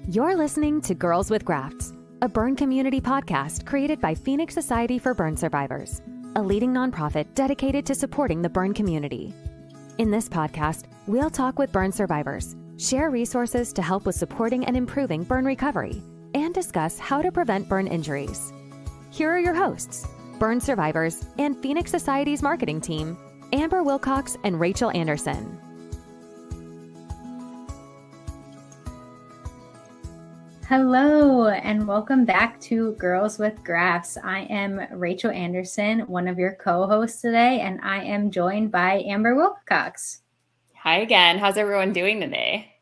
You're listening to Girls with Grafts, a burn community podcast created by Phoenix Society for Burn Survivors, a leading nonprofit dedicated to supporting the burn community. In this podcast, we'll talk with burn survivors, share resources to help with supporting and improving burn recovery, and discuss how to prevent burn injuries. Here are your hosts, burn survivors and Phoenix Society's marketing team, Amber Wilcox and Rachel Anderson. Hello, and welcome back to Girls with Grafts. I am Rachel Anderson, one of your co-hosts today, and I am joined by Amber Wilcox. Hi again. How's everyone doing today?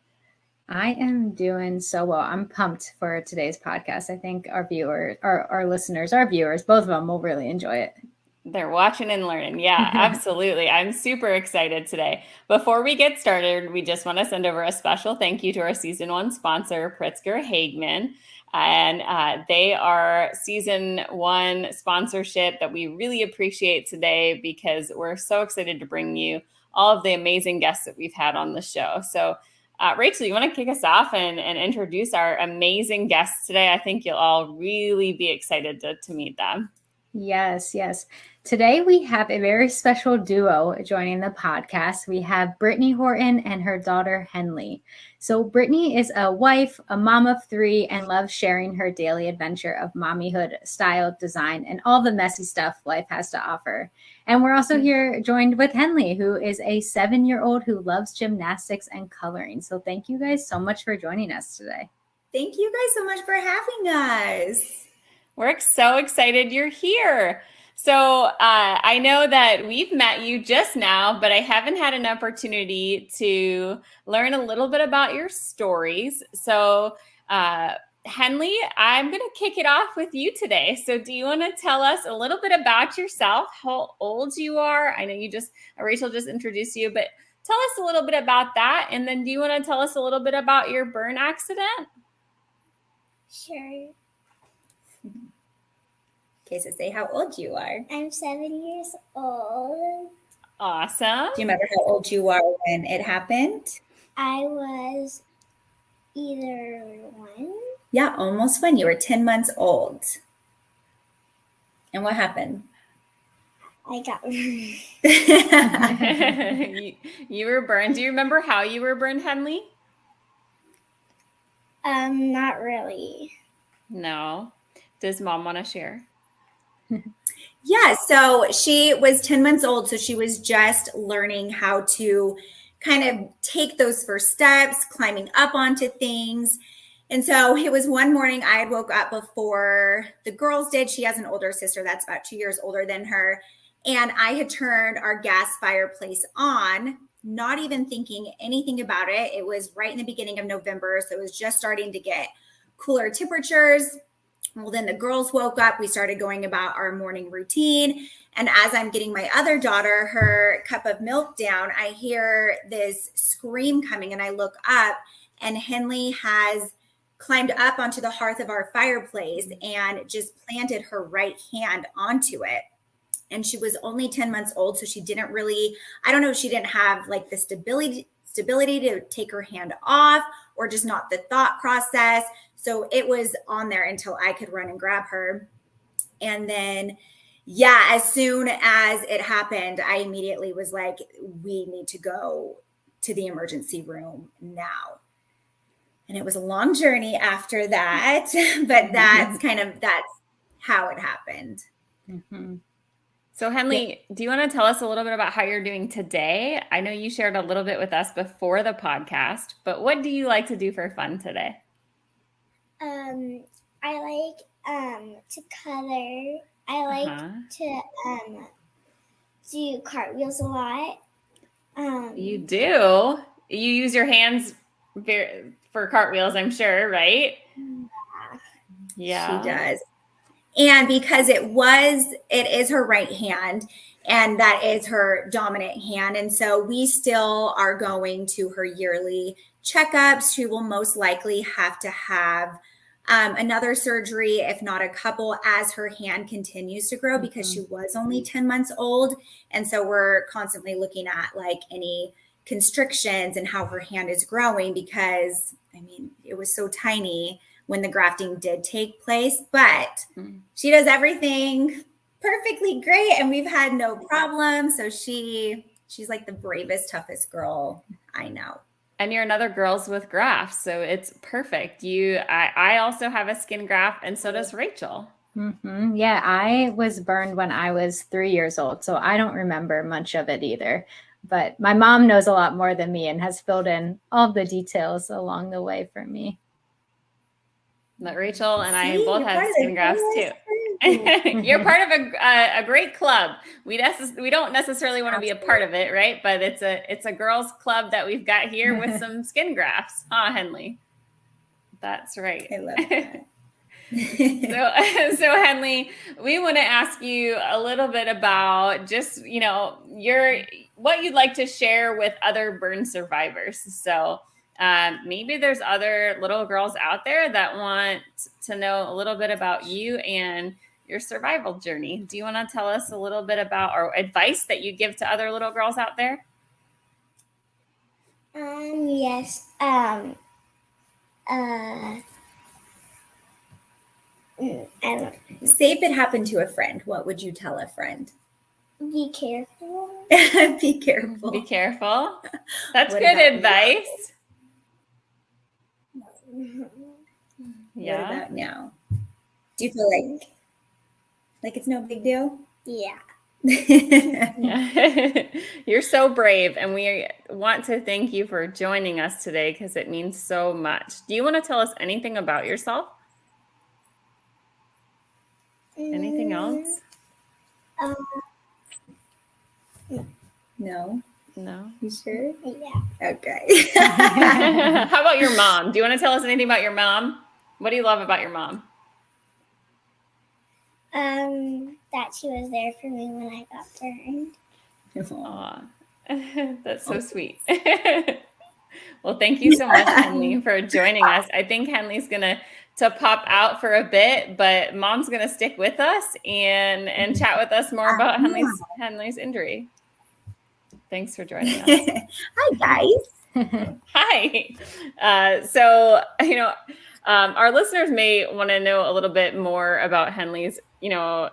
I am doing so well. I'm pumped for today's podcast. I think our viewers, our listeners, our viewers, both of them will really enjoy it. They're watching and learning. Yeah, absolutely. I'm super excited today. Before we get started, we just want to send over a special thank you to our season 1 sponsor, Pritzker Hagman. And they are season 1 sponsorship that we really appreciate today because we're so excited to bring you all of the amazing guests that we've had on the show. So Rachel, you want to kick us off and introduce our amazing guests today? I think you'll all really be excited to meet them. Yes. Today we have a very special duo joining the podcast. We have Brittney Horton and her daughter Henley. So Brittney is a wife, a mom of 3, and loves sharing her daily adventure of mommyhood, style, design, and all the messy stuff life has to offer. And we're also here joined with Henley, who is a 7-year-old who loves gymnastics and coloring. So thank you guys so much for joining us today. Thank you guys so much for having us. We're so excited you're here. So I know that we've met you just now, but I haven't had an opportunity to learn a little bit about your stories. So Henley, I'm going to kick it off with you today. So do you want to tell us a little bit about yourself, how old you are? I know Rachel just introduced you, but tell us a little bit about that. And then do you want to tell us a little bit about your burn accident? Sure. Okay, so say how old you are. I'm 7 years old. Awesome. Do you remember how old you are when it happened? I was either 1. Yeah, almost 1. You were 10 months old. And what happened? I got You were burned. Do you remember how you were burned, Henley? Not really. No. Does mom want to share? Yeah, so she was 10 months old, so she was just learning how to kind of take those first steps, climbing up onto things. And so it was one morning I had woke up before the girls did. She has an older sister that's about 2 years older than her. And I had turned our gas fireplace on, not even thinking anything about it. It was right in the beginning of November, so it was just starting to get cooler temperatures. Well, then the girls woke up. We started going about our morning routine. And as I'm getting my other daughter her cup of milk down, I hear this scream coming and I look up and Henley has climbed up onto the hearth of our fireplace and just planted her right hand onto it. And she was only 10 months old. So she didn't really, I don't know if she didn't have like the stability to take her hand off or just not the thought process. So it was on there until I could run and grab her. And then, yeah, as soon as it happened, I immediately was like, we need to go to the emergency room now. And it was a long journey after that, but that's how it happened. Mm-hmm. So Henley, Do you want to tell us a little bit about how you're doing today? I know you shared a little bit with us before the podcast, but what do you like to do for fun today? I like to color. I like to do cartwheels a lot. You do? You use your hands for cartwheels, I'm sure, right? Yeah. She does. And because it is her right hand and that is her dominant hand. And so we still are going to her yearly checkups. She will most likely have to have another surgery, if not a couple, as her hand continues to grow because she was only 10 months old. And so we're constantly looking at like any constrictions and how her hand is growing, because I mean, it was so tiny when the grafting did take place, but she does everything perfectly great and we've had no problem. So she's like the bravest, toughest girl I know. And you're another Girls with Grafts, so it's perfect. I also have a skin graft, and so does Rachel. Mm-hmm. Yeah, I was burned when I was 3 years old, so I don't remember much of it either. But my mom knows a lot more than me and has filled in all the details along the way for me. But Rachel and I both have skin grafts too. You're part of a great club. We don't necessarily want to be a part of it, right? But it's a girls club that we've got here with some skin grafts, huh, Henley? That's right. I love that. So Henley, we want to ask you a little bit about just, what you'd like to share with other burn survivors. So maybe there's other little girls out there that want to know a little bit about you and your survival journey. Do you want to tell us a little bit about or advice that you give to other little girls out there? Yes. Say if it happened to a friend, what would you tell a friend? Be careful. Be careful. Be careful. That's good advice. Yeah. What about now? Do you feel like it's no big deal? Yeah. Yeah. You're so brave, and we want to thank you for joining us today because it means so much. Do you want to tell us anything about yourself? Anything else? No. You sure? Yeah. Okay. How about your mom? Do you want to tell us anything about your mom? What do you love about your mom? That she was there for me when I got burned. Aw, that's so sweet. Well, thank you so much, Henley, for joining us. I think Henley's gonna pop out for a bit, but Mom's gonna stick with us and chat with us more about Henley's injury. Thanks for joining us. Hi, guys. Hi. So, our listeners may want to know a little bit more about Henley's,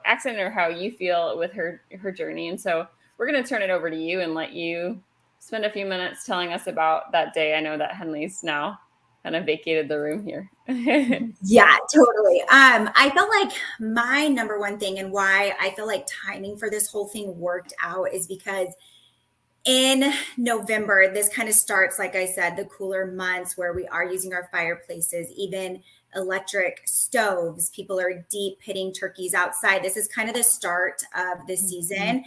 accident or how you feel with her journey. And so we're going to turn it over to you and let you spend a few minutes telling us about that day. I know that Henley's now kind of vacated the room here. Yeah, totally. I felt like my number one thing and why I feel like timing for this whole thing worked out is because in November, this kind of starts, like I said, the cooler months where we are using our fireplaces, even electric stoves. People are deep pitting turkeys outside. This is kind of the start of the season.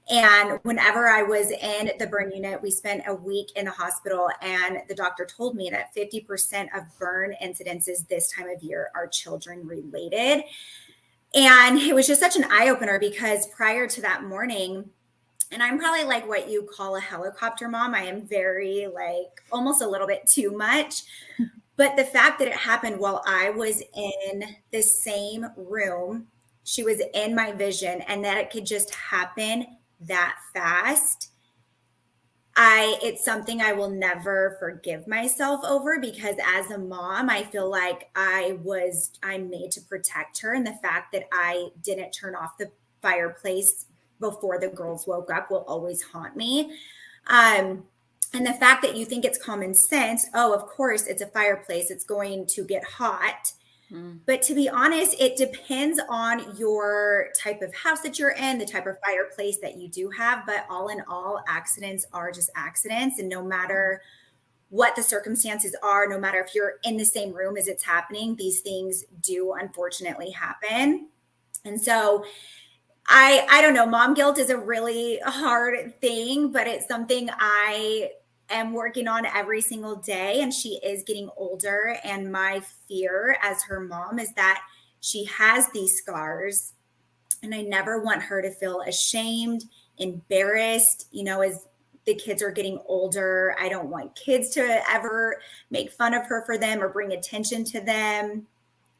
And whenever I was in the burn unit, we spent a week in the hospital, and the doctor told me that 50% of burn incidences this time of year are children related. And it was just such an eye opener because prior to that morning, and I'm probably like what you call a helicopter mom. I am very almost a little bit too much. But the fact that it happened while I was in the same room, she was in my vision, and that it could just happen that fast. It's something I will never forgive myself over, because as a mom, I feel like I'm made to protect her. And the fact that I didn't turn off the fireplace before the girls woke up will always haunt me. And the fact that you think it's common sense, oh, of course, it's a fireplace, it's going to get hot. But to be honest, it depends on your type of house that you're in, the type of fireplace that you do have. But all in all, accidents are just accidents. And no matter what the circumstances are, no matter if you're in the same room as it's happening, these things do unfortunately happen. And so I don't know, mom guilt is a really hard thing, but it's something I am working on every single day. And she is getting older. And my fear as her mom is that she has these scars. And I never want her to feel ashamed, embarrassed, as the kids are getting older. I don't want kids to ever make fun of her for them or bring attention to them.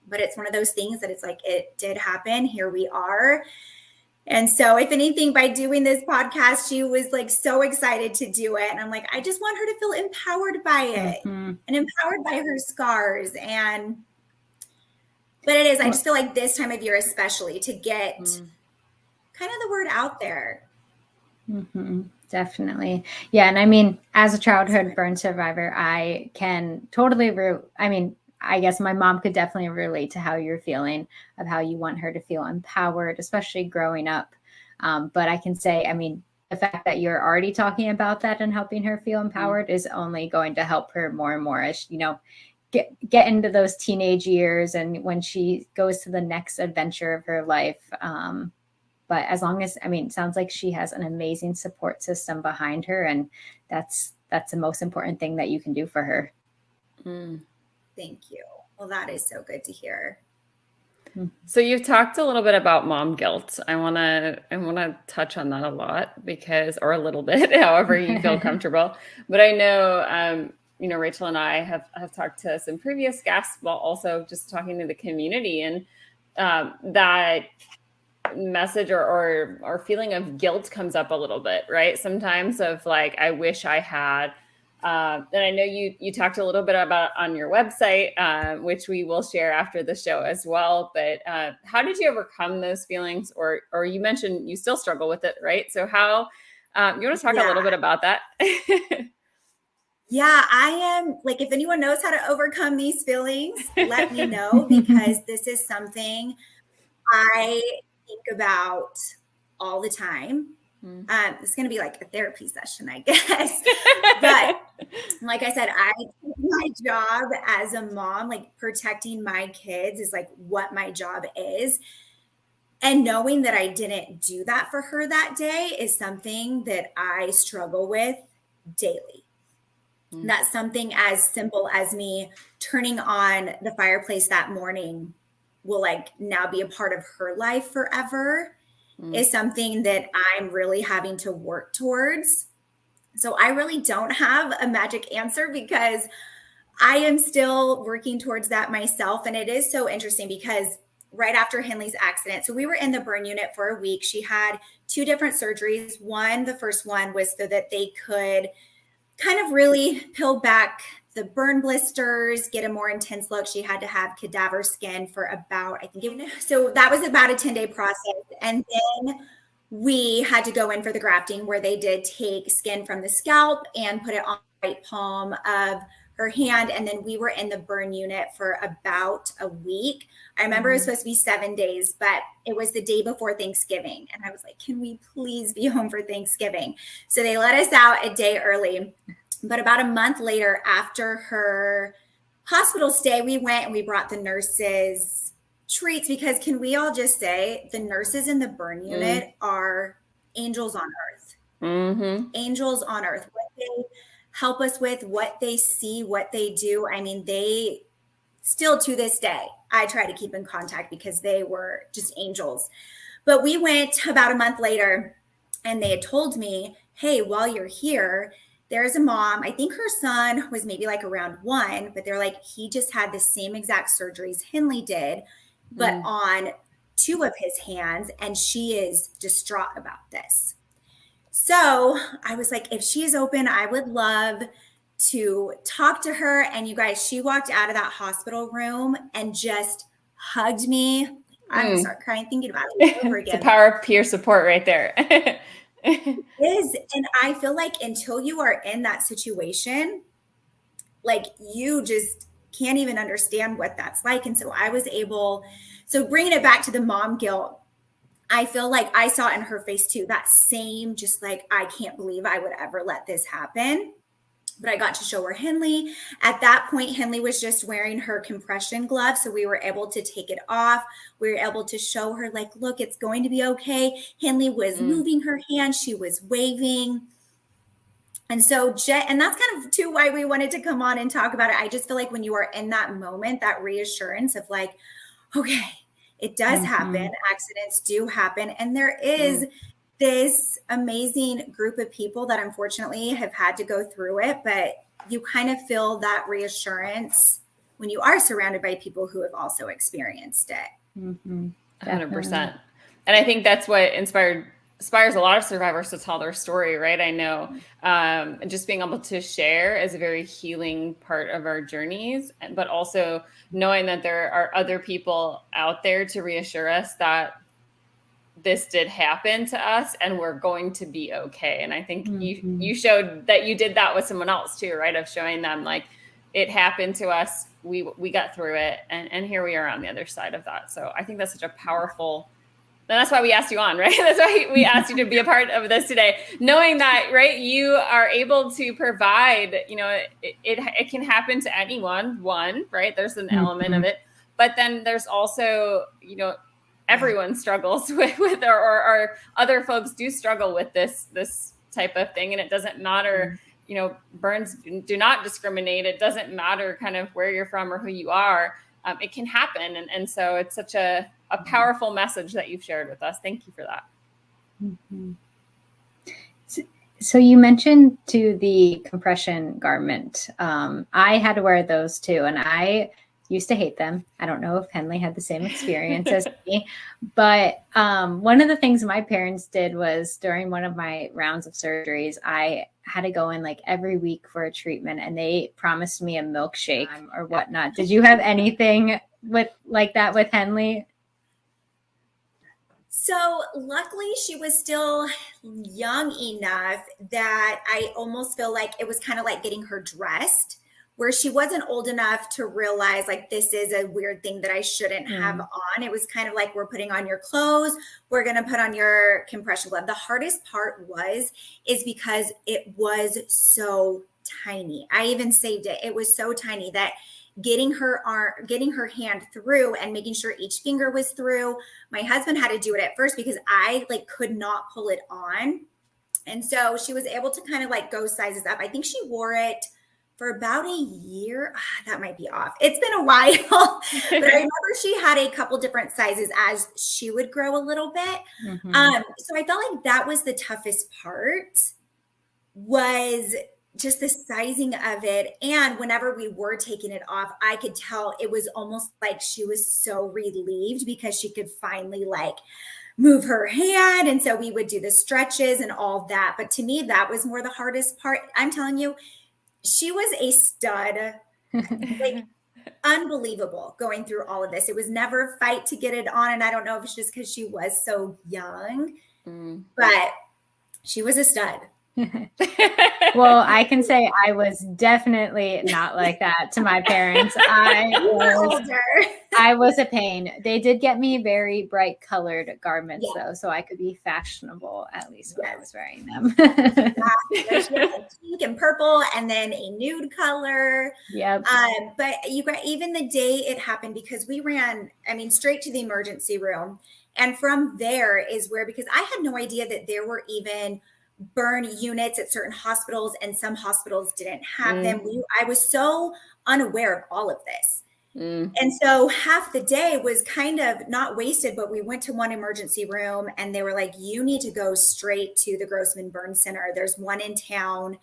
But it's one of those things that it's like, it did happen. Here we are. And so if anything, by doing this podcast, she was like so excited to do it. And I'm like, I just want her to feel empowered by it and empowered by her scars. But it is, I just feel like this time of year, especially to get kind of the word out there. Definitely. Yeah. And I mean, as a childhood burn survivor, I can totally, I guess my mom could definitely relate to how you're feeling, of how you want her to feel empowered, especially growing up. But I can say, I mean, the fact that you're already talking about that and helping her feel empowered is only going to help her more and more as, get into those teenage years and when she goes to the next adventure of her life. But as long as, it sounds like she has an amazing support system behind her, and that's the most important thing that you can do for her. Thank you. Well, that is so good to hear. So you've talked a little bit about mom guilt. I want to touch on that a lot or a little bit, however you feel comfortable. But I know, Rachel and I have talked to some previous guests, while also just talking to the community, and that message or feeling of guilt comes up a little bit, right? Sometimes of like, I wish I had. And I know you talked a little bit about on your website, which we will share after the show as well. But how did you overcome those feelings? Or you mentioned you still struggle with it, right? So how, you want to talk a little bit about that? Yeah, I am like, if anyone knows how to overcome these feelings, let me know, because this is something I think about all the time. It's going to be like a therapy session, I guess. But like I said, my job as a mom, like protecting my kids, is like what my job is. And knowing that I didn't do that for her that day is something that I struggle with daily. That's something as simple as me turning on the fireplace that morning will like now be a part of her life forever. Is something that I'm really having to work towards. So I really don't have a magic answer, because I am still working towards that myself. And it is so interesting because right after Henley's accident, so we were in the burn unit for a week. She had 2 different surgeries. The first one was so that they could kind of really peel back the burn blisters, get a more intense look. She had to have cadaver skin for about, so that was about a 10-day process. And then we had to go in for the grafting, where they did take skin from the scalp and put it on the right palm of her hand. And then we were in the burn unit for about a week. I remember it was supposed to be 7 days, but it was the day before Thanksgiving. And I was like, can we please be home for Thanksgiving? So they let us out a day early. But about a month later, after her hospital stay, we went and we brought the nurses treats, because can we all just say the nurses in the burn unit are angels on earth. Angels on earth. What they help us with, what they see, what they do. I mean, they still to this day, I try to keep in contact because they were just angels. But we went about a month later and they had told me, hey, while you're here, there's a mom. I think her son was maybe like around 1, but they're like, he just had the same exact surgeries Henley did, but on 2 of his hands. And she is distraught about this. So I was like, if she's open, I would love to talk to her. And you guys, she walked out of that hospital room and just hugged me. I'm gonna start crying thinking about it over again. It's the power of peer support right there. It is. And I feel like until you are in that situation, like you just can't even understand what that's like. And so I was able, so bringing it back to the mom guilt, I feel like I saw in her face too, that same, just like, I can't believe I would ever let this happen. But I got to show her Henley. At that point, Henley was just wearing her compression gloves. So we were able to take it off. We were able to show her like, look, it's going to be okay. Henley was moving her hand. She was waving. And so, and that's kind of too why we wanted to come on and talk about it. I just feel like when you are in that moment, that reassurance of like, okay, it does happen. Accidents do happen. And there is this amazing group of people that unfortunately have had to go through it, but you kind of feel that reassurance when you are surrounded by people who have also experienced it. 100%. And I think that's what inspires a lot of survivors to tell their story, right? I know just being able to share is a very healing part of our journeys, but also knowing that there are other people out there to reassure us that this did happen to us and we're going to be okay. And I think you showed that you did that with someone else too, right? Of showing them like it happened to us, we got through it, and here we are on the other side of that. So I think that's such a powerful. And that's why we asked you on, right? That's why we asked you to be a part of this today, knowing that, right, you are able to provide, it can happen to anyone, right? There's an element of it, but then there's also, everyone struggles with or other folks do struggle with this type of thing. And it doesn't matter, burns do not discriminate. It doesn't matter kind of where you're from or who you are. It can happen. And so it's such a powerful message that you've shared with us. Thank you for that. Mm-hmm. So you mentioned to the compression garment. I had to wear those too, and I used to hate them. I don't know if Henley had the same experience as me, but one of the things my parents did was during one of my rounds of surgeries, I had to go in like every week for a treatment, and they promised me a milkshake or whatnot. Did you have anything like that with Henley? So luckily she was still young enough that I almost feel like it was kind of like getting her dressed, where she wasn't old enough to realize like this is a weird thing that I shouldn't have on. It was kind of like, we're putting on your clothes, we're going to put on your compression glove. The hardest part is because it was so tiny. I even saved it. It was so tiny that getting her hand through and making sure each finger was through. My husband had to do it at first because I could not pull it on. And so she was able to kind of go sizes up. I think she wore it for about a year. That might be off. It's been a while, but I remember she had a couple different sizes as she would grow a little bit. So I felt like that was the toughest part, was just the sizing of it. And whenever we were taking it off, I could tell it was almost like she was so relieved because she could finally move her hand. And so we would do the stretches and all that. But to me, that was more the hardest part. I'm telling you, she was a stud, unbelievable going through all of this. It was never a fight to get it on. And I don't know if it's just because she was so young, but she was a stud. Well, I can say I was definitely not like that to my parents. I was a pain. They did get me very bright colored garments though, so I could be fashionable at least when I was wearing them. Pink and purple, and then a nude color. Yep. But even the day it happened, because we ran, straight to the emergency room, and from there is where, because I had no idea that there were even burn units at certain hospitals, and some hospitals didn't have them. I was so unaware of all of this. And so half the day was kind of not wasted, but we went to one emergency room and they were like, you need to go straight to the Grossman Burn Center. There's one in town.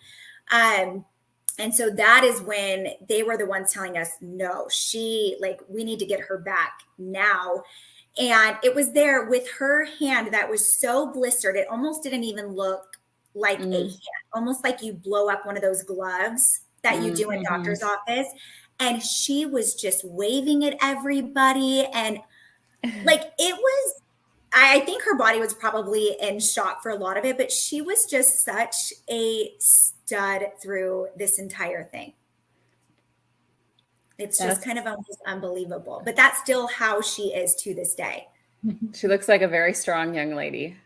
And so that is when they were the ones telling us, no, we need to get her back now. And it was there with her hand that was so blistered. It almost didn't even look like a hand, almost like you blow up one of those gloves that you do in doctor's office. And she was just waving at everybody. And it was, I think her body was probably in shock for a lot of it, but she was just such a stud through this entire thing. It's just kind of almost unbelievable, but that's still how she is to this day. She looks like a very strong young lady.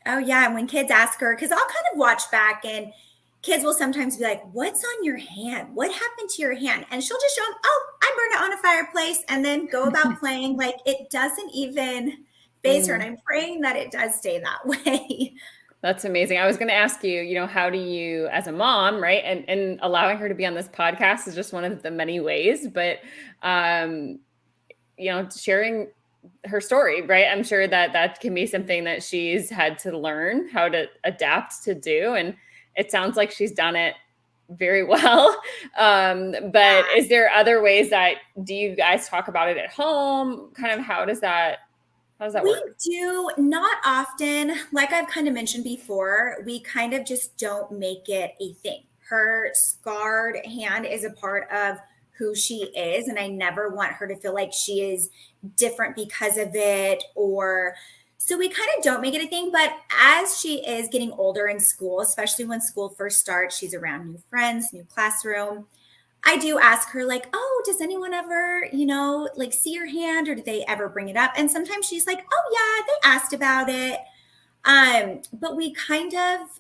Oh yeah. And when kids ask her, because I'll kind of watch back, and kids will sometimes be like, what's on your hand? What happened to your hand? And she'll just show them, oh, I burned it on a fireplace, and then go about playing. It doesn't even faze her. And I'm praying that it does stay that way. That's amazing. I was going to ask you, how do you, as a mom, right? And allowing her to be on this podcast is just one of the many ways, but, sharing her story, right? I'm sure that can be something that she's had to learn how to adapt to do. And it sounds like she's done it very well. But is there other ways do you guys talk about it at home? Kind of how does that How does that We work? do not often, like I've kind of mentioned before, we kind of just don't make it a thing. Her scarred hand is a part of who she is, and I never want her to feel like she is different because of it, or so we kind of don't make it a thing. But as she is getting older in school, especially when school first starts, she's around new friends, new classroom. I do ask her, like, oh, does anyone ever, like see your hand, or do they ever bring it up? And sometimes she's like, oh, yeah, they asked about it. But we kind of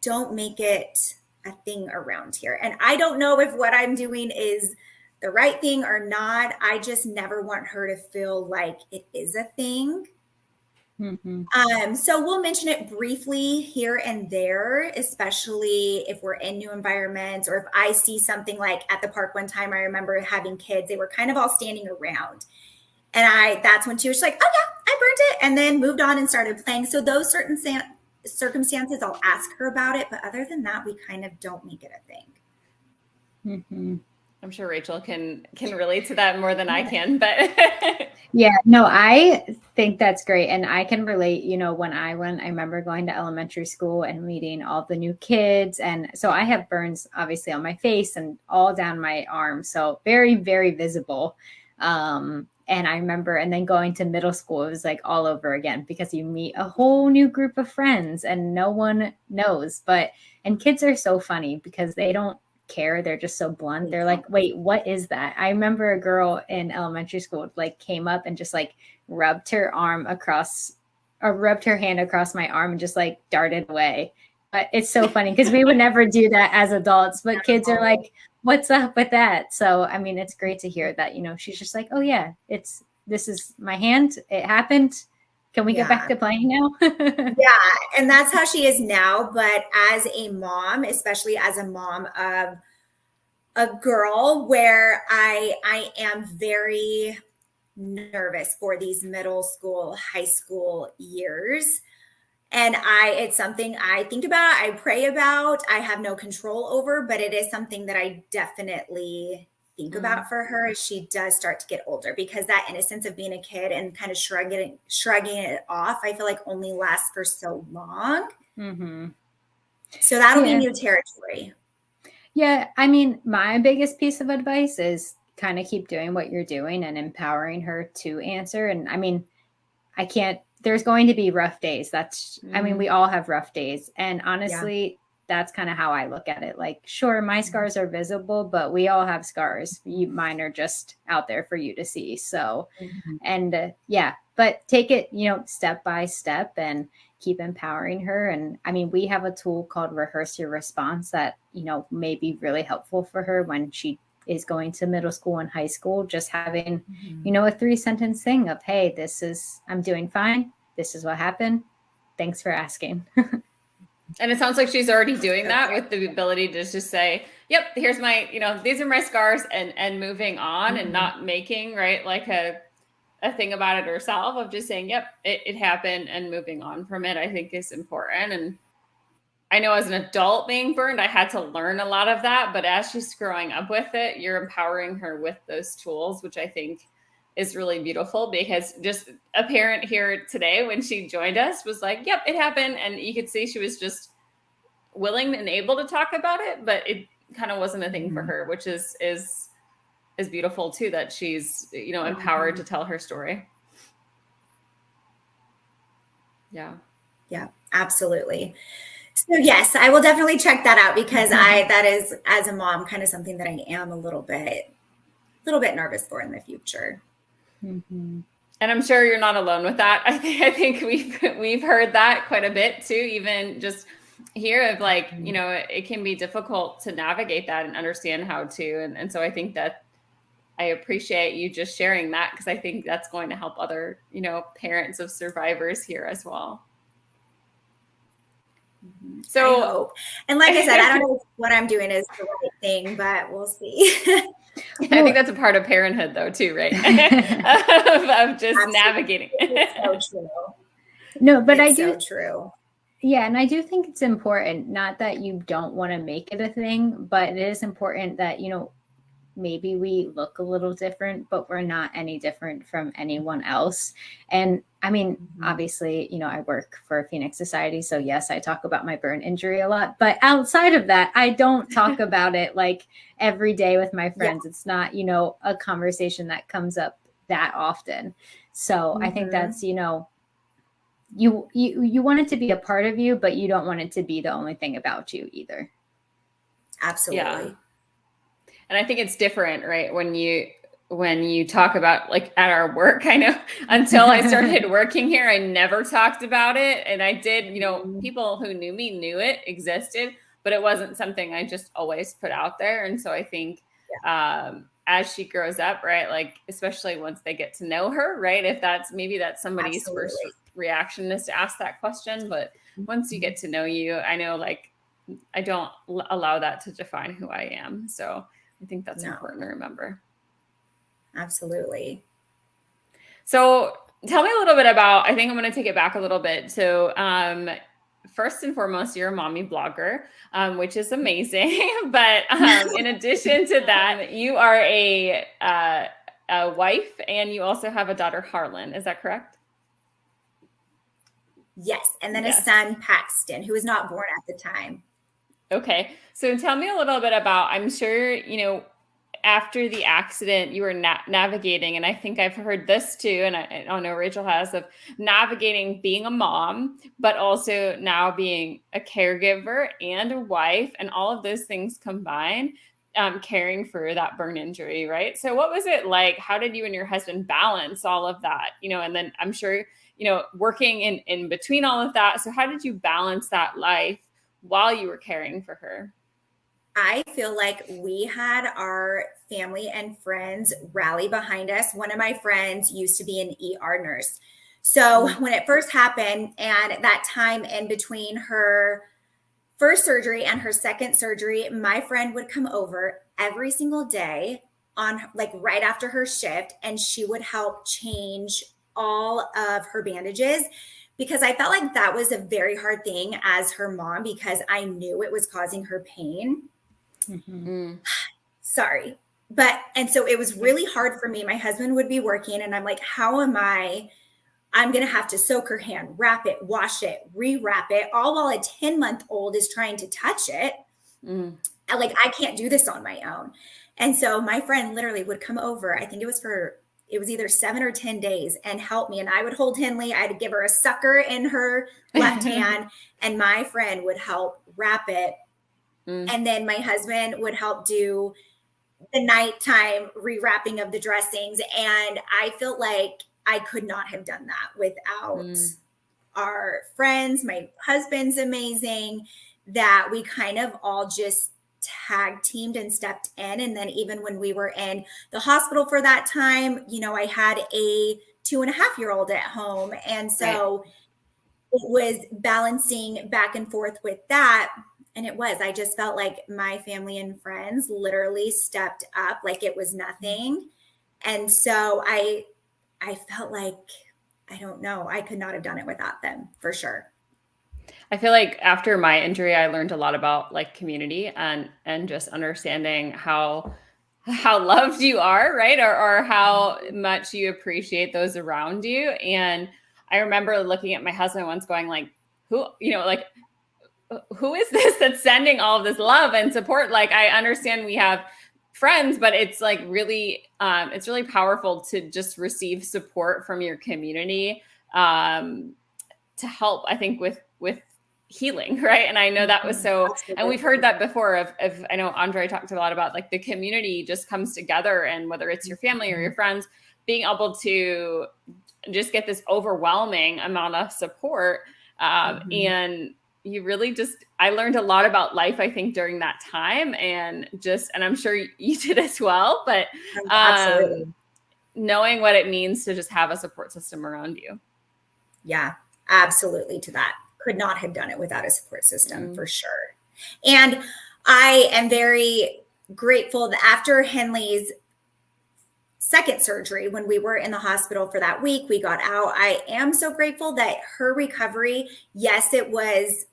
don't make it a thing around here. And I don't know if what I'm doing is the right thing or not. I just never want her to feel like it is a thing. So we'll mention it briefly here and there, especially if we're in new environments, or if I see something like at the park one time. I remember having kids, they were kind of all standing around. And that's when she was like, oh yeah, I burnt it, and then moved on and started playing. So those certain circumstances, I'll ask her about it. But other than that, we kind of don't make it a thing. I'm sure Rachel can relate to that more than I can, but Yeah, no, I think that's great. And I can relate, when I remember going to elementary school and meeting all the new kids. And so I have burns obviously on my face and all down my arm. So very, very visible. And I remember, and then going to middle school, it was like all over again, because you meet a whole new group of friends and no one knows. And kids are so funny because they don't care. They're just so blunt. They're like, wait, what is that? I remember a girl in elementary school like came up and just like rubbed her hand across my arm and just like darted away. But it's so funny because we would never do that as adults, but kids are like, what's up with that? So I mean, it's great to hear that, she's just like, oh yeah, this is my hand, it happened. Can we get back to playing now? Yeah, and that's how she is now. But as a mom, especially as a mom of a girl, where I am very nervous for these middle school, high school years. And it's something I think about, I pray about, I have no control over, but it is something that I definitely think about for her as she does start to get older, because that innocence of being a kid and kind of shrugging it off, I feel like only lasts for so long. So that'll be new territory. Yeah. I mean, my biggest piece of advice is kind of keep doing what you're doing and empowering her to answer. And I mean, there's going to be rough days. I mean, we all have rough days. And honestly, that's kind of how I look at it. Like, sure, my scars are visible, but we all have scars. Mine are just out there for you to see. So, but take it, step by step and keep empowering her. And I mean, we have a tool called Rehearse Your Response that, may be really helpful for her when she is going to middle school and high school, just having, a 3-sentence thing of, hey, I'm doing fine. This is what happened. Thanks for asking. And it sounds like she's already doing that with the ability to just say, yep, here's my, these are my scars, and moving on and not making, right, like a thing about it herself, of just saying, yep, it happened, and moving on from it, I think is important. And I know as an adult being burned, I had to learn a lot of that, but as she's growing up with it, you're empowering her with those tools, which I think is really beautiful, because just a parent here today, when she joined us, was like, yep, it happened. And you could see she was just willing and able to talk about it, but it kind of wasn't a thing for her, which is beautiful too, that she's, empowered to tell her story. Yeah, absolutely. So yes, I will definitely check that out, because that is, as a mom, kind of something that I am a little bit nervous for in the future. And I'm sure you're not alone with that. I think we've heard that quite a bit too, even just here, of like, it can be difficult to navigate that and understand how to. And so I think that I appreciate you just sharing that, because I think that's going to help other, parents of survivors here as well. So, I hope. And like I said, I don't know if what I'm doing is the right thing, but we'll see. I think that's a part of parenthood though too, right? of just Absolutely. Navigating. It's so true. No, but It's so true. Yeah. And I do think it's important, not that you don't want to make it a thing, but it is important that, maybe we look a little different, but we're not any different from anyone else. And I mean, obviously, you know, I work for Phoenix Society. So yes, I talk about my burn injury a lot, but outside of that, I don't talk about it like every day with my friends. It's not, you know, a conversation that comes up that often. So I think that's, you know, you want it to be a part of you, but you don't want it to be the only thing about you either. Absolutely. Yeah. And I think it's different, right? When you talk about, like, at our work, I know until I started working here, I never talked about it. And I did, you know, people who knew me knew it existed, but it wasn't something I just always put out there. And so I think as she grows up, right, like, especially once they get to know her, right, if that's somebody's first reaction is to ask that question. But once you get to know you, I know, like, I don't allow that to define who I am. So I think that's important to remember. Absolutely. So tell me a little bit about, I think I'm going to take it back a little bit. So first and foremost, you're a mommy blogger, which is amazing. But in addition to that, you are a wife, and you also have a daughter, Harlan. Is that correct? Yes. And then a son, Paxton, who was not born at the time. Okay. So tell me a little bit about, I'm sure, you know, after the accident, you were navigating, and I think I've heard this too, and I know Rachel has, of navigating being a mom, but also now being a caregiver and a wife, and all of those things combined, caring for that burn injury, right? So what was it like? How did you and your husband balance all of that? You know, and then I'm sure, you know, working in between all of that. So how did you balance that life while you were caring for her? I feel like we had our family and friends rally behind us. One of my friends used to be an ER nurse. So when it first happened, and that time in between her first surgery and her second surgery, my friend would come over every single day on, like, right after her shift, and she would help change all of her bandages, because I felt like that was a very hard thing as her mom, because I knew it was causing her pain. Sorry. And so it was really hard for me. My husband would be working, and I'm like, how am I'm going to have to soak her hand, wrap it, wash it, rewrap it, all while a 10-month-old is trying to touch it. Like, I can't do this on my own. And so my friend literally would come over. I think it was either 7 or 10 days, and help me. And I would hold Henley. I'd give her a sucker in her left hand, and my friend would help wrap it. And then my husband would help do the nighttime rewrapping of the dressings. And I felt like I could not have done that without our friends. My husband's amazing, that we kind of all just tag teamed and stepped in. And then even when we were in the hospital for that time, you know, I had a 2.5-year-old at home. And so it was balancing back and forth with that. And I just felt like my family and friends literally stepped up like it was nothing. And so I felt like, I don't know, I could not have done it without them, for sure. I feel like after my injury, I learned a lot about, like, community and just understanding how loved you are, right? Or how much you appreciate those around you. And I remember looking at my husband once going, like, who is this that's sending all of this love and support? Like, I understand we have friends, but it's like it's really powerful to just receive support from your community to help, I think, with healing, right? And I know that was so, and we've heard that before of I know Andre talked a lot about, like, the community just comes together, and whether it's your family or your friends, being able to just get this overwhelming amount of support. And you really I learned a lot about life, I think, during that time, and I'm sure you did as well, but Absolutely. Knowing what it means to just have a support system around you. Yeah, absolutely. To that. Could not have done it without a support system, for sure. And I am very grateful that after Henley's second surgery, when we were in the hospital for that week, we got out. I am so grateful that her recovery, yes, it was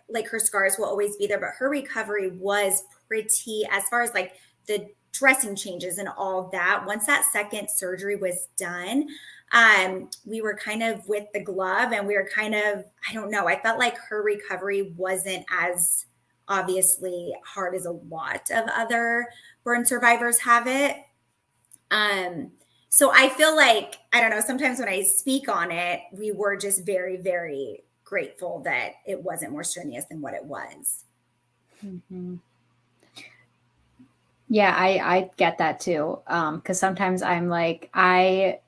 like, her scars will always be there, but her recovery was pretty, as far as like the dressing changes and all of that. Once that second surgery was done, we were kind of with the glove, and we were kind of, I don't know, I felt like her recovery wasn't as obviously hard as a lot of other burn survivors have it. So I feel like, I don't know, sometimes when I speak on it, we were just very, very grateful that it wasn't more strenuous than what it was. Mm-hmm. Yeah, I get that too. Because sometimes I'm like, yes,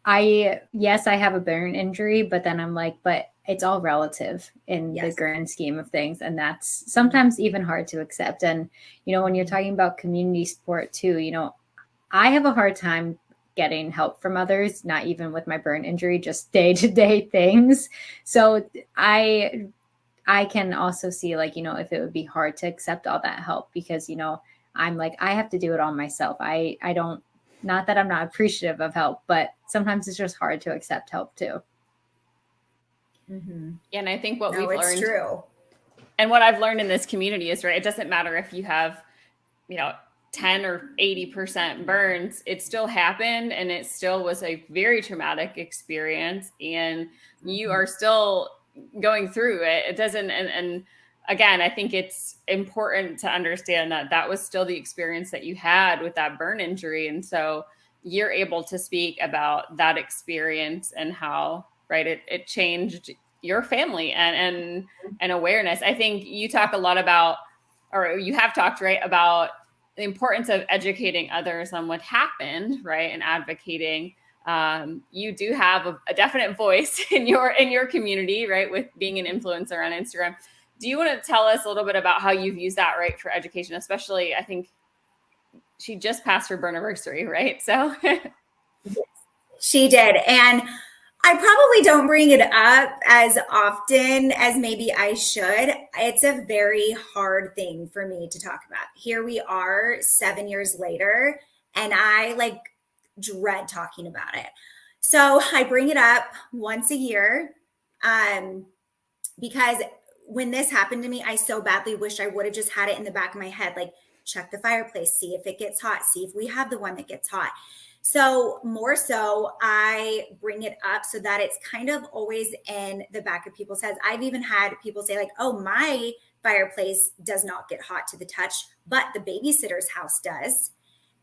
I have a burn injury, but then I'm like, but it's all relative in the grand scheme of things. And that's sometimes even hard to accept. And, when you're talking about community support too, I have a hard time getting help from others, not even with my burn injury, just day-to-day things. So I can also see like, if it would be hard to accept all that help, because, I'm like, I have to do it all myself. I don't, not that I'm not appreciative of help, but sometimes it's just hard to accept help too. Mm-hmm. Yeah, and I think what we've learned, true. And what I've learned in this community is, right, it doesn't matter if you have, 10 or 80% burns, it still happened, and it still was a very traumatic experience, and you are still going through it. It doesn't, and again, I think it's important to understand that that was still the experience that you had with that burn injury. And so you're able to speak about that experience and how, right, it changed your family and awareness. I think you talk a lot about, or you have talked, right, about the importance of educating others on what happened, right, and advocating. You do have a definite voice in your community, right, with being an influencer on Instagram. Do you want to tell us a little bit about how you've used that, right, for education? Especially, I think she just passed her burniversary, right? So she did. And I probably don't bring it up as often as maybe I should. It's a very hard thing for me to talk about. Here we are 7 years later, and I like dread talking about it. So I bring it up once a year because when this happened to me, I so badly wish I would have just had it in the back of my head, like check the fireplace, see if it gets hot, see if we have the one that gets hot. So more so, I bring it up so that it's kind of always in the back of people's heads. I've even had people say like, oh, my fireplace does not get hot to the touch, but the babysitter's house does.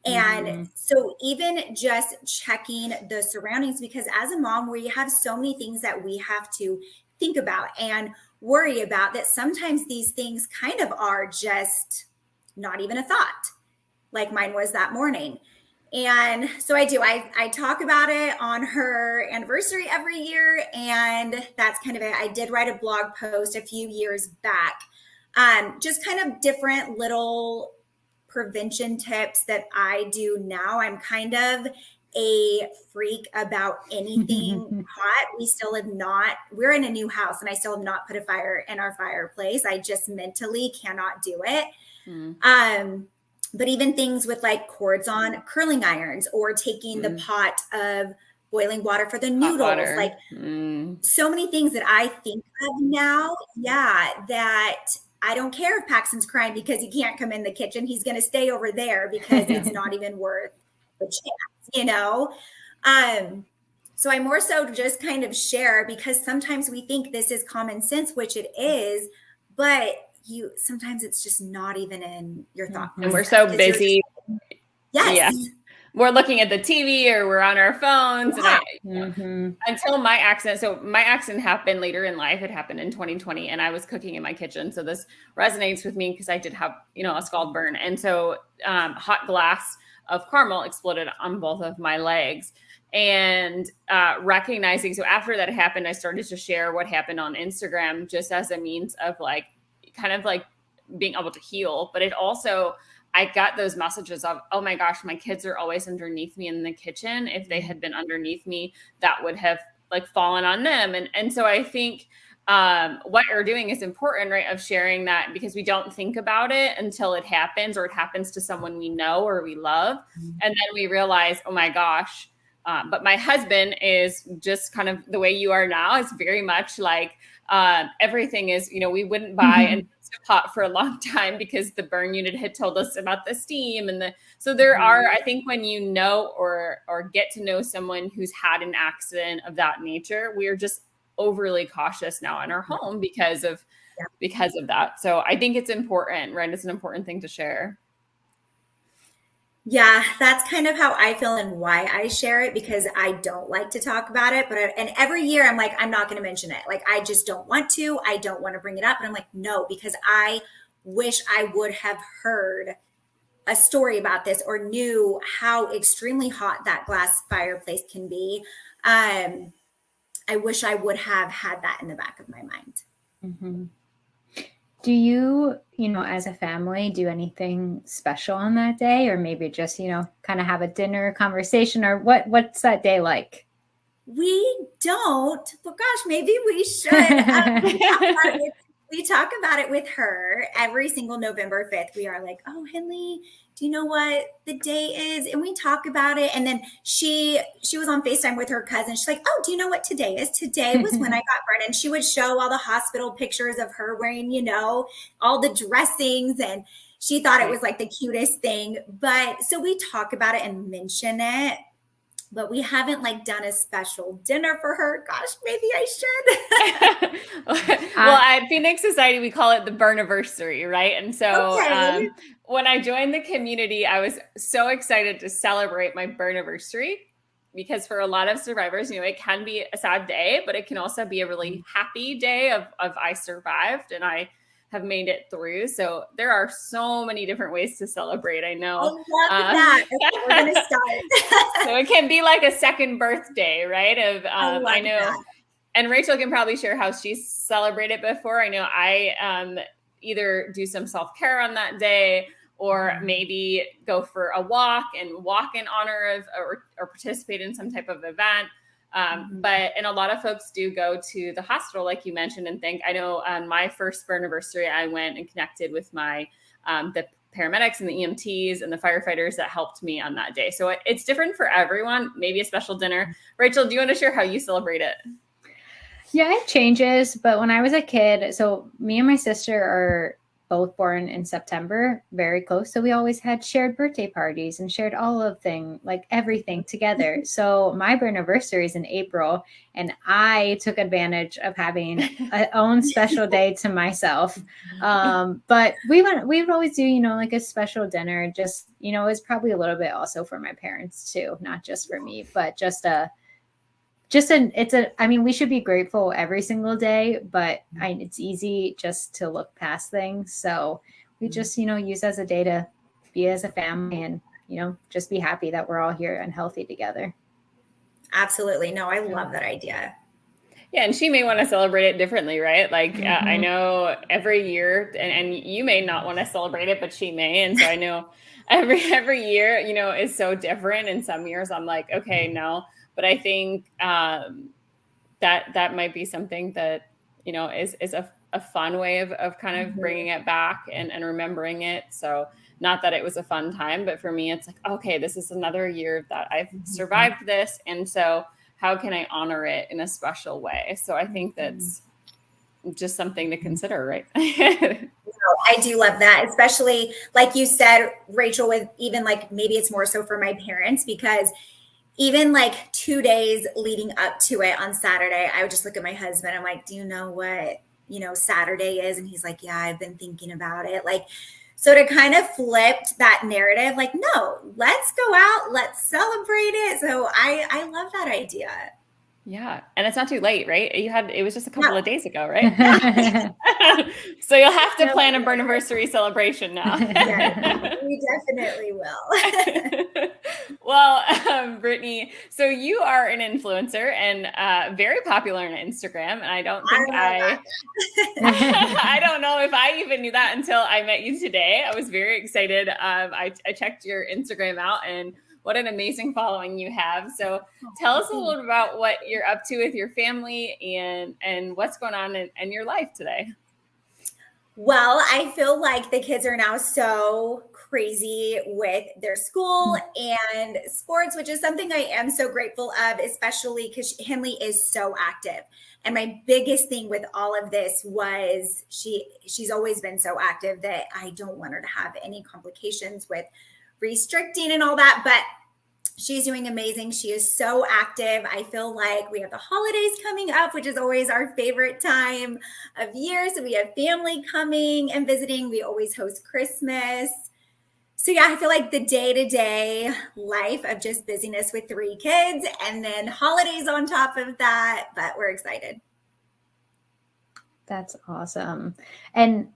And so even just checking the surroundings, because as a mom, we have so many things that we have to think about and worry about, that sometimes these things kind of are just not even a thought, like mine was that morning. And so I do, I talk about it on her anniversary every year. And that's kind of it. I did write a blog post a few years back, just kind of different little prevention tips that I do now. I'm kind of a freak about anything hot. We still have not, we're in a new house and I still have not put a fire in our fireplace. I just mentally cannot do it. But even things with like cords on curling irons or taking the pot of boiling water for the noodles, like so many things that I think of now. Yeah. That I don't care if Paxton's crying because he can't come in the kitchen. He's going to stay over there because it's not even worth the chance, So I more so just kind of share, because sometimes we think this is common sense, which it is, but sometimes it's just not even in your thought process. And we're so busy. Yes. Yeah. We're looking at the TV or we're on our phones. Yeah. And until my accident. So my accident happened later in life. It happened in 2020 and I was cooking in my kitchen. So this resonates with me because I did have, a scald burn. And so hot glass of caramel exploded on both of my legs. And recognizing, so after that happened, I started to share what happened on Instagram just as a means of like, kind of like being able to heal. But it also, I got those messages of, oh my gosh, my kids are always underneath me in the kitchen. If they had been underneath me, that would have like fallen on them. And so I think what you're doing is important, right? Of sharing that, because we don't think about it until it happens, or it happens to someone we know or we love. And then we realize, oh my gosh. But my husband is just kind of the way you are now. It's very much like everything is, we wouldn't buy, and pot for a long time because the burn unit had told us about the steam so there are, I think when you know or get to know someone who's had an accident of that nature, we're just overly cautious now in our home because of that. So I think it's important, right? It's an important thing to share. Yeah, that's kind of how I feel and why I share it, because I don't like to talk about it. And every year I'm like, I'm not going to mention it. Like, I just don't want to. I don't want to bring it up. And I'm like, no, because I wish I would have heard a story about this or knew how extremely hot that glass fireplace can be. I wish I would have had that in the back of my mind. Mm-hmm. Do you, as a family, do anything special on that day, or maybe just, kind of have a dinner conversation, or what's that day like? We don't, but gosh, maybe we should. We talk about it with her every single November 5th. We are like, oh, Henley, do you know what the day is? And we talk about it. And then she was on FaceTime with her cousin. She's like, oh, do you know what today is? Today was when I got burned. And she would show all the hospital pictures of her wearing, all the dressings. And she thought it was like the cutest thing. But so we talk about it and mention it. But we haven't done a special dinner for her. Gosh, maybe I should. Well, at Phoenix Society, we call it the burniversary, right? And so when I joined the community, I was so excited to celebrate my burniversary, because for a lot of survivors, it can be a sad day, but it can also be a really happy day of I survived and I have made it through. So there are so many different ways to celebrate. I know. I love that. Okay, we're going to start. So it can be like a second birthday, right? I know. That. And Rachel can probably share how she's celebrated before. I know I either do some self-care on that day, or maybe go for a walk in honor of or participate in some type of event. And a lot of folks do go to the hospital, like you mentioned, and think. I know on my first burniversary, I went and connected with my the paramedics and the EMTs and the firefighters that helped me on that day. So it's different for everyone. Maybe a special dinner. Rachel, do you want to share how you celebrate it? Yeah, it changes. But when I was a kid, so me and my sister are both born in September, very close. So we always had shared birthday parties and shared all of everything together. So my burniversary is in April, and I took advantage of having a own special day to myself. But we would always do, a special dinner. Just, it's probably a little bit also for my parents too, not just for me, but we should be grateful every single day, but it's easy just to look past things. So we just, use as a day to be as a family and, just be happy that we're all here and healthy together. Absolutely. No, I love that idea. Yeah. And she may want to celebrate it differently, right? I know every year, and you may not want to celebrate it, but she may. And so I know every year, is so different. And some years I'm like, okay, no. But I think that might be something that, is a fun way of kind of bringing it back and remembering it. So not that it was a fun time, but for me, it's like, okay, this is another year that I've survived this. And so how can I honor it in a special way? So I think that's just something to consider, right? I do love that, especially like you said, Rachel, with even maybe it's more so for my parents, because even 2 days leading up to it on Saturday, I would just look at my husband. I'm like, do you know what, Saturday is? And he's like, yeah, I've been thinking about it. So to kind of flip that narrative, no, let's go out, let's celebrate it. So I love that idea. Yeah. And it's not too late, right? It was just a couple of days ago, right? So you'll have to plan a burniversary celebration now. Yeah, we definitely will. Well, Brittney, so you are an influencer and very popular on Instagram. And I don't think I don't know if I even knew that until I met you today. I was very excited. I checked your Instagram out, and what an amazing following you have. So tell us a little bit about what you're up to with your family and what's going on in your life today. Well, I feel like the kids are now so crazy with their school and sports, which is something I am so grateful of, especially because Henley is so active. And my biggest thing with all of this was she's always been so active that I don't want her to have any complications with restricting and all that. But she's doing amazing. She is so active. I feel like we have the holidays coming up, which is always our favorite time of year. So we have family coming and visiting. We always host Christmas. So yeah, I feel like the day-to-day life of just busyness with 3 kids and then holidays on top of that, but we're excited. That's awesome. And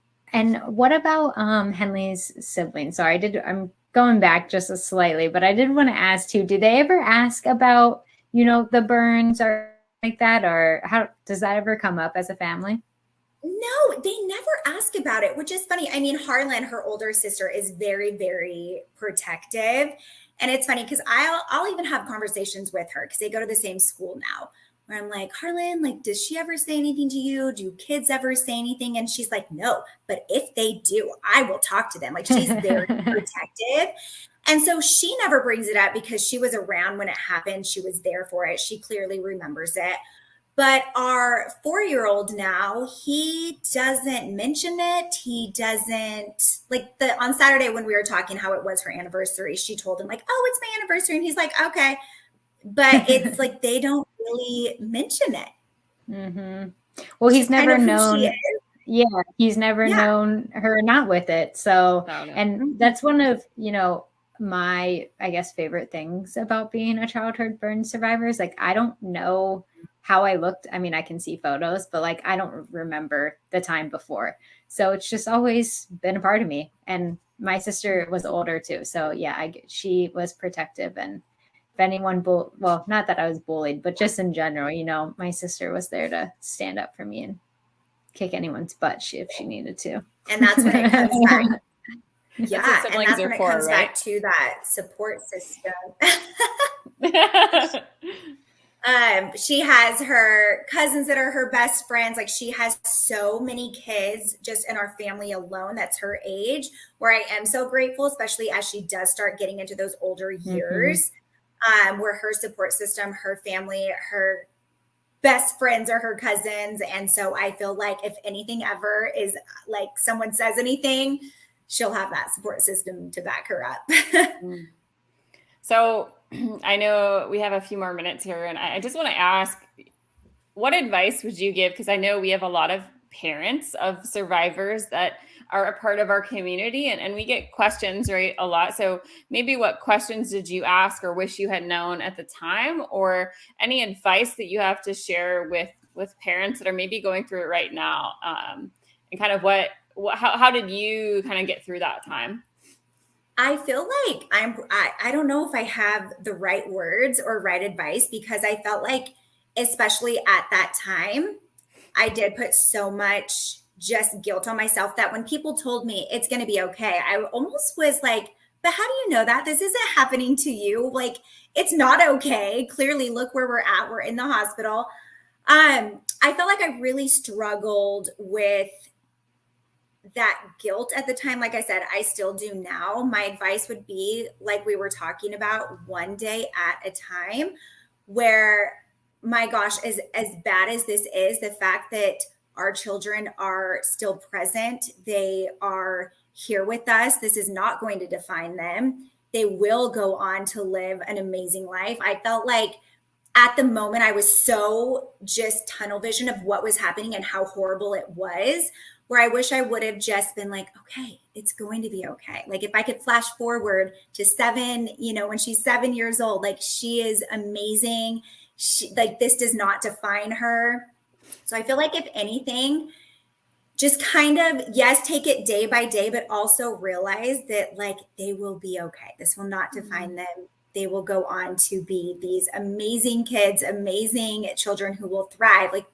what about Henley's siblings? Sorry, I'm going back just slightly, but I did want to ask too, did they ever ask about, the burns or like that? Or how does that ever come up as a family? No, they never ask about it, which is funny. I mean, Harlan, her older sister, is very, very protective. And it's funny because I'll even have conversations with her because they go to the same school now, where I'm like, Harlan, like, does she ever say anything to you? Do kids ever say anything? And she's like, no, but if they do, I will talk to them. Like, she's very protective. And so she never brings it up because she was around when it happened. She was there for it. She clearly remembers it. But our 4-year-old now, he doesn't mention it. He doesn't, on Saturday when we were talking how it was her anniversary, she told him like, oh, it's my anniversary. And he's like, okay. But it's like, they don't really mention it. Mm-hmm. Well, he's never known. Yeah. He's never known her not with it. So, and that's one of, my, I guess, favorite things about being a childhood burn survivor is like, I don't know how I looked. I mean, I can see photos, but like, I don't remember the time before. So it's just always been a part of me. And my sister was older too. So yeah, she was protective. And if anyone, well, not that I was bullied, but just in general, my sister was there to stand up for me and kick anyone's butt if she needed to. And that's when it comes back. Yeah, and that's when it comes back to that support system. She has her cousins that are her best friends. Like, she has so many kids just in our family alone that's her age, where I am so grateful, especially as she does start getting into those older years, where her support system, her family, her best friends are her cousins. And so I feel like if anything ever is like someone says anything, she'll have that support system to back her up. So I know we have a few more minutes here, and I just want to ask, what advice would you give? Because I know we have a lot of parents of survivors that are a part of our community, and we get questions, right, a lot. So maybe what questions did you ask or wish you had known at the time, or any advice that you have to share with parents that are maybe going through it right now, and kind of how did you kind of get through that time? I feel like I don't know if I have the right words or right advice, because I felt like, especially at that time, I did put so much just guilt on myself that when people told me it's going to be okay, I almost was like, but how do you know that? This isn't happening to you. Like, it's not okay. Clearly, look where we're at. We're in the hospital. I felt like I really struggled with that guilt at the time. Like I said, I still do now. My advice would be, like we were talking about, one day at a time, where, my gosh, as bad as this is, the fact that our children are still present, they are here with us. This is not going to define them. They will go on to live an amazing life. I felt like at the moment I was so just tunnel vision of what was happening and how horrible it was, where I wish I would have just been like, okay, it's going to be okay. Like, if I could flash forward to 7, when she's 7 years old, like, she is amazing. This does not define her. So I feel like, if anything, just kind of, yes, take it day by day, but also realize that, like, they will be okay. This will not define them. They will go on to be these amazing kids, amazing children who will thrive. Like,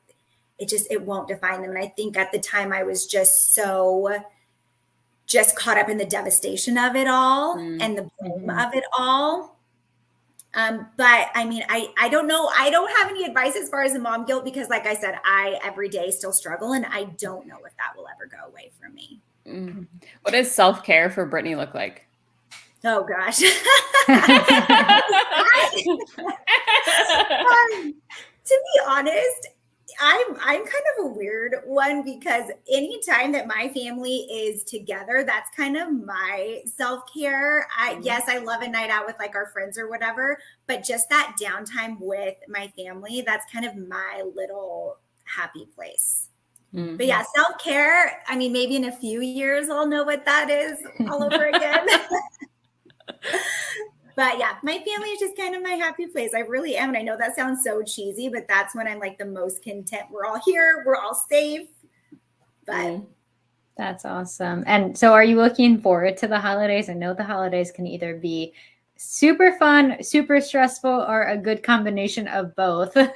it won't define them. And I think at the time I was just caught up in the devastation of it all and the blame of it all. But I mean, I don't know. I don't have any advice as far as the mom guilt, because, like I said, I every day still struggle, and I don't know if that will ever go away from me. What does self-care for Brittney look like? Oh gosh. To be honest, I'm kind of a weird one because anytime that my family is together, that's kind of my self-care. Yes, I love a night out with like our friends or whatever, but just that downtime with my family, that's kind of my little happy place. Mhm. But yeah, self-care, I mean, maybe in a few years I'll know what that is all over again. But yeah, my family is just kind of my happy place. I really am. And I know that sounds so cheesy, but that's when I'm like the most content. We're all here. We're all safe. But That's awesome. And so are you looking forward to the holidays? I know the holidays can either be super fun, super stressful, or a good combination of both. yeah,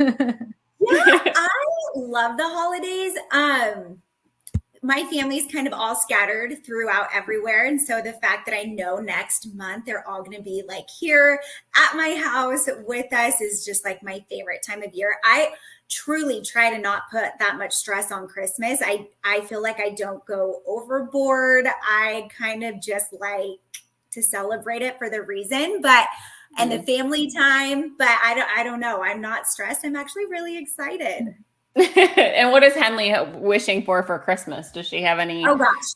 I love the holidays. My family's kind of all scattered throughout everywhere. And so the fact that I know next month they're all going to be like here at my house with us is just like my favorite time of year. I truly try to not put that much stress on Christmas. I feel like I don't go overboard. I kind of just like to celebrate it for the reason, but and the family time, but I don't know. I'm not stressed. I'm actually really excited. And what is Henley wishing for Christmas? Does she have any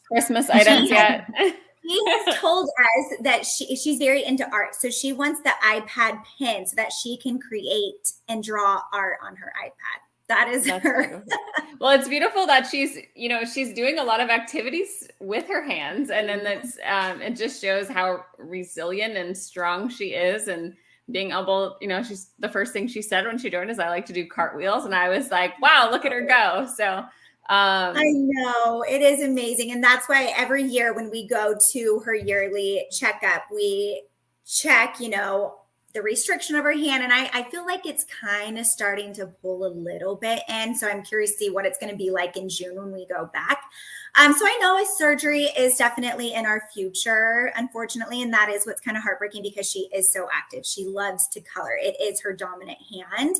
Christmas items yet? She has told us that she's very into art. So she wants the iPad pen so that she can create and draw art on her iPad. That's her. Beautiful. Well, it's beautiful that she's doing a lot of activities with her hands. And then that's, it just shows how resilient and strong she is. And being able, she's the first thing she said when she joined is I like to do cartwheels. And I was like, wow, look at her go. So I know it is amazing. And that's why every year when we go to her yearly checkup, we check, the restriction of her hand. And I feel like it's kind of starting to pull a little bit in. So I'm curious to see what it's going to be like in June when we go back. So I know a surgery is definitely in our future, unfortunately. And that is what's kind of heartbreaking because she is so active. She loves to color. It is her dominant hand.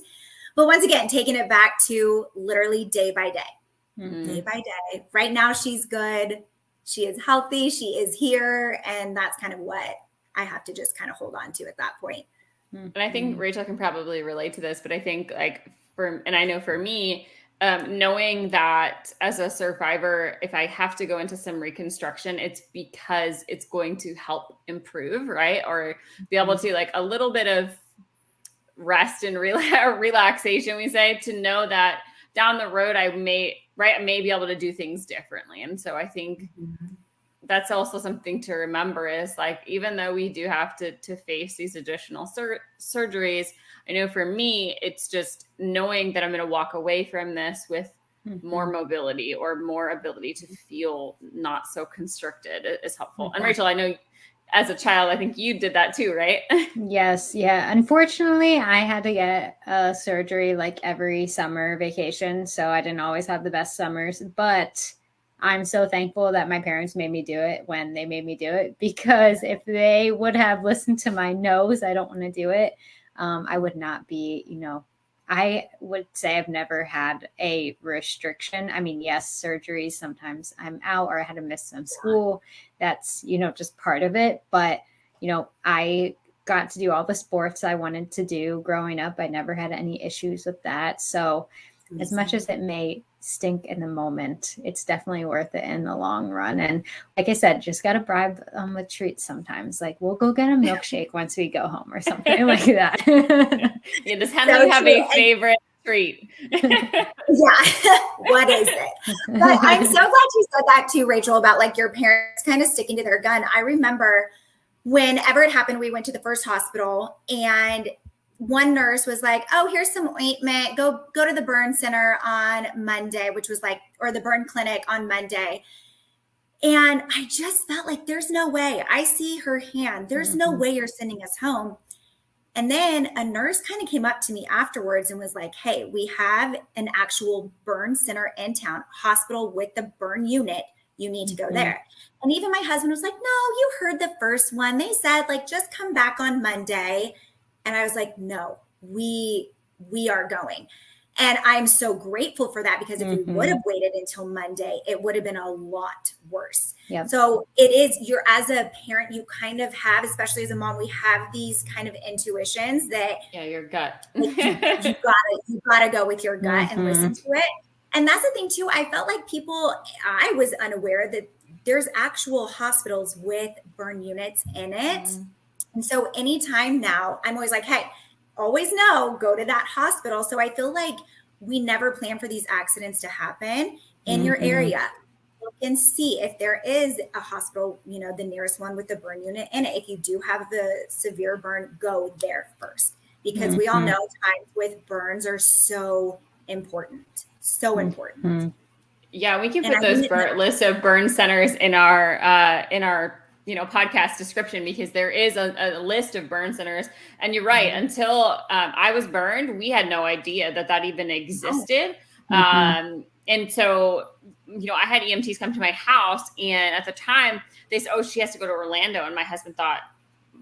But once again, taking it back to literally day by day. Day by day. Right now, she's good. She is healthy. She is here. And that's kind of what I have to just kind of hold on to at that point. And I think Rachel can probably relate to this, but I think and I know for me, knowing that as a survivor, if I have to go into some reconstruction, it's because it's going to help improve, right? Or be able to like a little bit of rest and relaxation, we say, to know that down the road, I may be able to do things differently. And so I think that's also something to remember is like, even though we do have to face these additional surgeries, I know for me, it's just knowing that I'm going to walk away from this with more mobility or more ability to feel not so constricted is helpful. And Rachel, I know as a child, I think you did that too, right? Yes. Yeah. Unfortunately, I had to get a surgery like every summer vacation. So I didn't always have the best summers, but I'm so thankful that my parents made me do it when they made me do it, because if they would have listened to my no's, I don't want to do it. I would not be, I would say I've never had a restriction. I mean, yes, surgeries, sometimes I'm out or I had to miss some school. That's, just part of it. But, I got to do all the sports I wanted to do growing up. I never had any issues with that. So as much as it may stink in the moment, it's definitely worth it in the long run. And like I said, just got to bribe them with treats sometimes. Like we'll go get a milkshake once we go home or something like that. Yeah, does Henley have a favorite treat? Yeah. What is it? But I'm so glad you said that too, Rachel, about like your parents kind of sticking to their gun. I remember whenever it happened, we went to the first hospital and one nurse was like, oh, here's some ointment. Go to the burn center on Monday, which was like, or the burn clinic on Monday. And I just felt like there's no way. I see her hand. There's no way you're sending us home. And then a nurse kind of came up to me afterwards and was like, hey, we have an actual burn center in town, hospital with the burn unit. You need to go there. And even my husband was like, no, you heard the first one. They said like, just come back on Monday. And I was like, no, we are going. And I'm so grateful for that, because if we would have waited until Monday, it would have been a lot worse. Yep. So it is, you're, as a parent, you kind of have, especially as a mom, we have these kind of intuitions that your gut. you gotta go with your gut and listen to it. And that's the thing too. I felt like I was unaware that there's actual hospitals with burn units in it. And so anytime now, I'm always like, hey, always know, go to that hospital. So I feel like we never plan for these accidents to happen in your area. Look and see if there is a hospital, the nearest one with the burn unit in it. If you do have the severe burn, go there first, because we all know times with burns are so important. So important. Yeah, we can put those list of burn centers in our podcast description, because there is a list of burn centers. And you're right. Until I was burned, we had no idea that even existed. And so, I had EMTs come to my house, and at the time they said, oh, she has to go to Orlando. And my husband thought,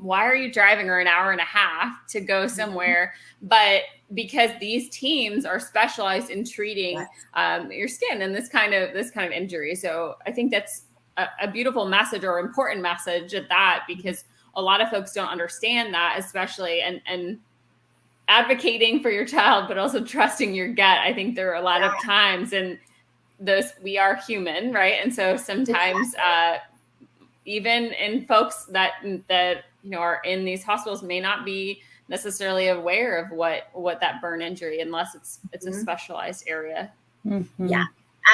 why are you driving her an hour and a half to go somewhere? But because these teams are specialized in treating your skin and this kind of injury. So I think that's a beautiful message, or important message at that, because a lot of folks don't understand that, especially and advocating for your child, but also trusting your gut. I think there are a lot of times, and we are human, right? And so sometimes even in folks that are in these hospitals may not be necessarily aware of what that burn injury, unless it's a specialized area. Yeah,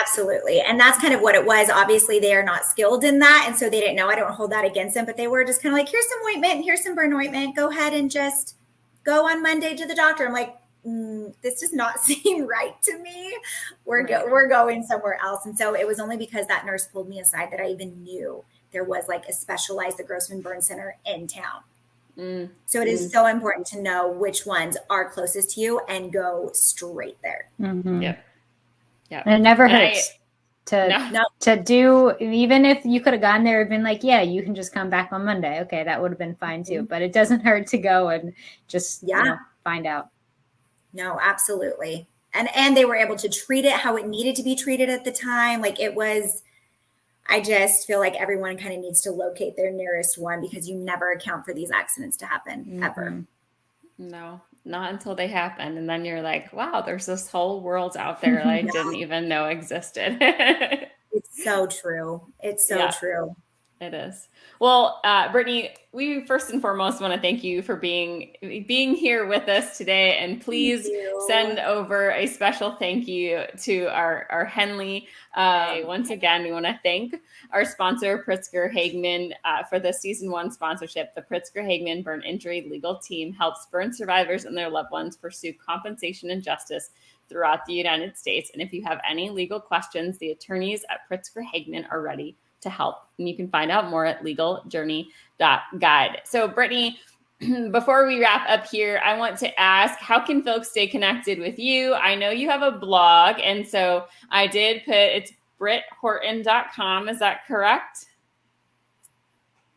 absolutely. And that's kind of what it was. Obviously they are not skilled in that. And so they didn't know. I don't hold that against them, but they were just kind of like, here's some ointment, here's some burn ointment. Go ahead and just go on Monday to the doctor. I'm like, this does not seem right to me. We're going somewhere else. And so it was only because that nurse pulled me aside that I even knew there was like a specialized, the Grossman Burn Center in town. So it is so important to know which ones are closest to you and go straight there. Yep. And it never hurts to do, even if you could have gone there and been like, yeah, you can just come back on Monday. Okay, that would have been fine too. But it doesn't hurt to go and just find out. No, absolutely. And they were able to treat it how it needed to be treated at the time. Like it was, I just feel like everyone kind of needs to locate their nearest one, because you never account for these accidents to happen ever. No, not until they happen. And then you're like, wow, there's this whole world out there that I didn't even know existed. It's so true. It's so true. It is. Well, Brittney, we first and foremost want to thank you for being here with us today. And please send over a special thank you to our Henley. Once again, we want to thank our sponsor, Pritzker Hagman, for the season 1 sponsorship. The Pritzker Hagman Burn Injury Legal Team helps burn survivors and their loved ones pursue compensation and justice throughout the United States. And if you have any legal questions, the attorneys at Pritzker Hagman are ready to help. And you can find out more at legaljourney.guide. So Brittney, before we wrap up here, I want to ask, how can folks stay connected with you? I know you have a blog, and so I did put, it's britthorton.com. Is that correct?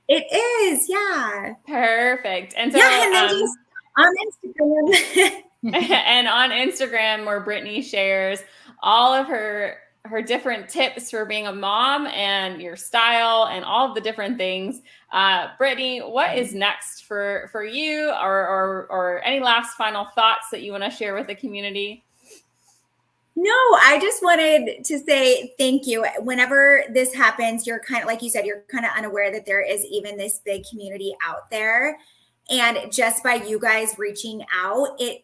It is, yeah. Perfect. And so and then just on Instagram. And on Instagram, where Brittney shares all of her different tips for being a mom and your style and all of the different things. Brittney, what is next for you, or any last final thoughts that you want to share with the community? No, I just wanted to say thank you. Whenever this happens, you're kind of, like you said, you're kind of unaware that there is even this big community out there. And just by you guys reaching out, it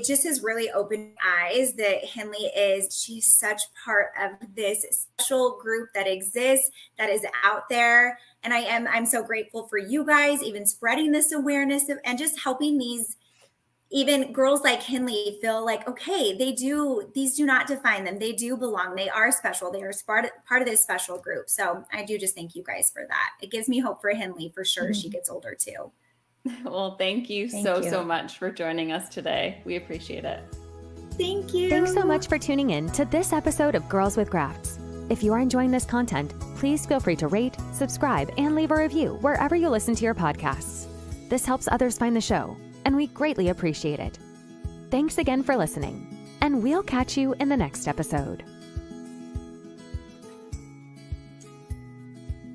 just has really opened my eyes that Henley she's such part of this special group that exists, that is out there. And I'm so grateful for you guys even spreading this awareness and just helping these even girls like Henley feel like, okay, these do not define them. They do belong. They are special. They are part of this special group. So I do just thank you guys for that. It gives me hope for Henley for sure. As she gets older too. Well, thank you so much for joining us today. We appreciate it. Thank you. Thanks so much for tuning in to this episode of Girls with Grafts. If you are enjoying this content, please feel free to rate, subscribe, and leave a review wherever you listen to your podcasts. This helps others find the show, and we greatly appreciate it. Thanks again for listening. And we'll catch you in the next episode.